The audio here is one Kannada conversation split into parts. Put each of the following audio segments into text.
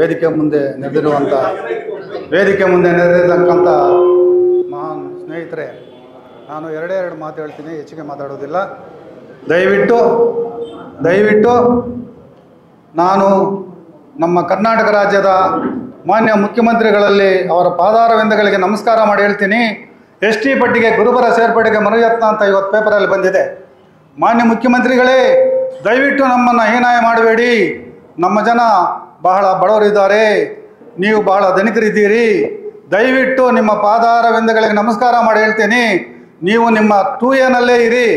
ವೇದಿಕೆ ಮುಂದೆ ನೆರೆದಿರ್ತಕ್ಕಂಥ ಮಹಾನ್ ಸ್ನೇಹಿತರೆ, ನಾನು ಎರಡೇ ಮಾತು ಹೇಳ್ತೀನಿ, ಹೆಚ್ಚಿಗೆ ಮಾತಾಡೋದಿಲ್ಲ. ದಯವಿಟ್ಟು ನಾನು ನಮ್ಮ ಕರ್ನಾಟಕ ರಾಜ್ಯದ ಮಾನ್ಯ ಮುಖ್ಯಮಂತ್ರಿಗಳಲ್ಲಿ ಅವರ ಪಾದಾರವಿಂದಗಳಿಗೆ ನಮಸ್ಕಾರ ಮಾಡಿ ಹೇಳ್ತೀನಿ. ST ಪಟ್ಟಿಗೆ ಗುರುಬರ ಸೇರ್ಪಡೆಗೆ ಮರುಯತ್ನ ಅಂತ ಇವತ್ತು ಪೇಪರಲ್ಲಿ ಬಂದಿದೆ. ಮಾನ್ಯ ಮುಖ್ಯಮಂತ್ರಿಗಳೇ, ದಯವಿಟ್ಟು ನಮ್ಮನ್ನು ಹೀನಾಯ ಮಾಡಬೇಡಿ. ನಮ್ಮ ಜನ ಬಹಳ ಬಡವರಿದ್ದಾರೆ, ನೀವು ಬಹಳ ಧನಿಕರಿದ್ದೀರಿ. ದಯವಿಟ್ಟು ನಿಮ್ಮ ಪಾದಾರವಿಂದಗಳಿಗೆ ನಮಸ್ಕಾರ ಮಾಡಿ ಹೇಳ್ತೀನಿ, ನೀವು ನಿಮ್ಮ 2Aನಲ್ಲೇ ಇರಿ,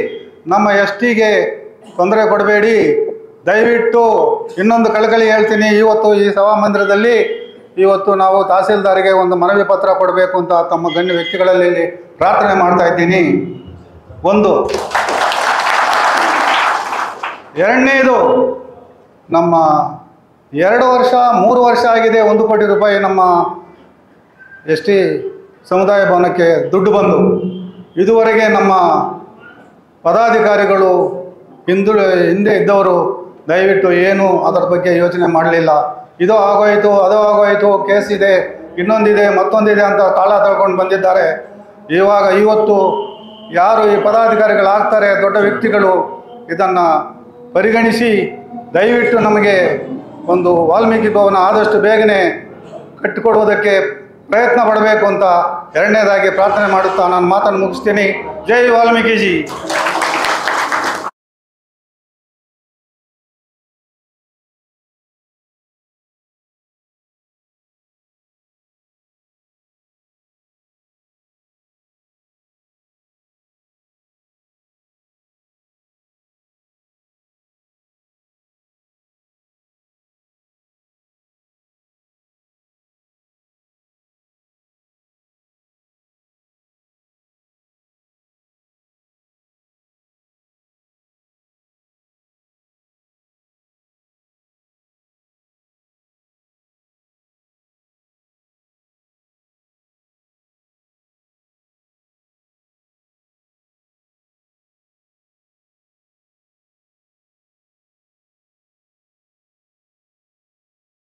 ನಮ್ಮ STಗೆ ತೊಂದರೆ ಕೊಡಬೇಡಿ. ದಯವಿಟ್ಟು ಇನ್ನೊಂದು ಕಳಕಳಿ ಹೇಳ್ತೀನಿ, ಇವತ್ತು ಈ ಸಭಾಮಂದಿರದಲ್ಲಿ ನಾವು ತಹಸೀಲ್ದಾರಿಗೆ ಒಂದು ಮನವಿ ಪತ್ರ ಕೊಡಬೇಕು ಅಂತ ತಮ್ಮ ಗಣ್ಯ ವ್ಯಕ್ತಿಗಳಲ್ಲಿ ಪ್ರಾರ್ಥನೆ ಮಾಡ್ತಾ ಇದ್ದೀನಿ. ಒಂದು. ಎರಡನೇದು, ನಮ್ಮ 2 ವರ್ಷ 3 ವರ್ಷ ಆಗಿದೆ 1 ಕೋಟಿ ರೂಪಾಯಿ ನಮ್ಮ ST ಸಮುದಾಯ ಭವನಕ್ಕೆ ದುಡ್ಡು ಬಂದು. ಇದುವರೆಗೆ ನಮ್ಮ ಪದಾಧಿಕಾರಿಗಳು ಹಿಂದೆ ಇದ್ದವರು ದಯವಿಟ್ಟು ಏನು ಅದರ ಬಗ್ಗೆ ಯೋಚನೆ ಮಾಡಲಿಲ್ಲ. ಇದು ಆಗೋಯಿತು, ಅದು ಆಗೋಯಿತು, ಕೇಸ್ ಇದೆ, ಇನ್ನೊಂದಿದೆ, ಮತ್ತೊಂದಿದೆ ಅಂತ ಕಾಲ ತಳ್ಕೊಂಡು ಬಂದಿದ್ದಾರೆ. ಇವತ್ತು ಯಾರು ಈ ಪದಾಧಿಕಾರಿಗಳಾಗ್ತಾರೆ, ದೊಡ್ಡ ವ್ಯಕ್ತಿಗಳು, ಇದನ್ನು ಪರಿಗಣಿಸಿ ದಯವಿಟ್ಟು ನಮಗೆ ಒಂದು ವಾಲ್ಮೀಕಿ ಭವನ ಆದಷ್ಟು ಬೇಗನೆ ಕಟ್ಟಿಕೊಡುವುದಕ್ಕೆ ಪ್ರಯತ್ನ ಪಡಬೇಕು ಅಂತ ಎರಡನೇದಾಗಿ ಪ್ರಾರ್ಥನೆ ಮಾಡುತ್ತಾ ನಾನು ಮಾತನ್ನು ಮುಗಿಸ್ತೀನಿ. ಜೈ ವಾಲ್ಮೀಕಿ ಜಿ.